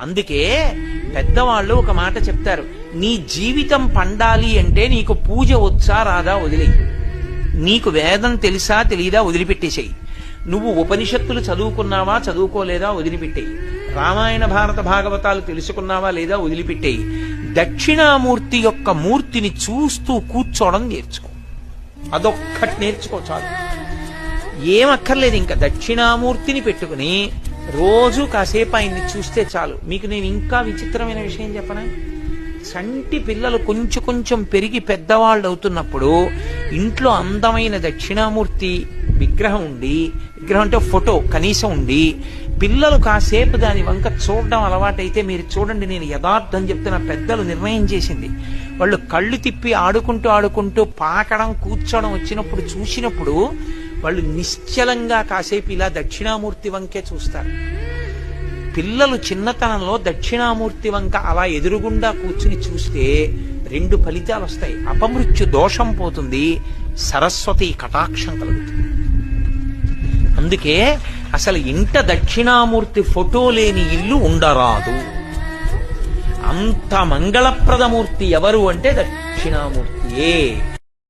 అందుకే పెద్దవాళ్ళు ఒక మాట చెప్తారు, నీ జీవితం పండాలి అంటే నీకు పూజ వచ్చా రాదా వదిలేయి, నీకు వేదం తెలుసా తెలీదా వదిలిపెట్టేసేయి, నువ్వు ఉపనిషత్తులు చదువుకున్నావా చదువుకోలేదా వదిలిపెట్టేయి, రామాయణ భారత భాగవతాలు తెలుసుకున్నావా లేదా వదిలిపెట్టేయి, దక్షిణామూర్తి యొక్క మూర్తిని చూస్తూ కూర్చోవడం నేర్చుకో, అదొక్కటి నేర్చుకో చాలు. ఏమక్కర్లేదు, ఇంకా దక్షిణామూర్తిని పెట్టుకుని రోజు కాసేపు ఆయన్ని చూస్తే చాలు. మీకు నేను ఇంకా విచిత్రమైన విషయం చెప్పనా, సంటి పిల్లలు కొంచెం కొంచెం పెరిగి పెద్దవాళ్ళు అవుతున్నప్పుడు ఇంట్లో అందమైన దక్షిణామూర్తి విగ్రహం ఉండి, విగ్రహం అంటే ఫోటో కనీసం ఉండి, పిల్లలు కాసేపు దాని వంక చూడడం అలవాటైతే మీరు చూడండి, నేను యథార్థం చెప్తున్న, పెద్దలు నిర్ణయం చేసింది, వాళ్ళు కళ్ళు తిప్పి ఆడుకుంటూ ఆడుకుంటూ పాకడం కూర్చోవడం వచ్చినప్పుడు చూసినప్పుడు వాళ్ళు నిశ్చలంగా కాసేపు ఇలా దక్షిణామూర్తి వంకే చూస్తారు. పిల్లలు చిన్నతనంలో దక్షిణామూర్తి వంక అలా ఎదురుగుండా కూర్చుని చూస్తే 2 ఫలితాలు వస్తాయి. అపమృత్యు దోషం పోతుంది, సరస్వతి కటాక్షం కలుగుతుంది. అందుకే అసలు ఇంట దక్షిణామూర్తి ఫోటో లేని ఇల్లు ఉండరాదు. అంత మంగళప్రదమూర్తి ఎవరు అంటే దక్షిణామూర్తియే.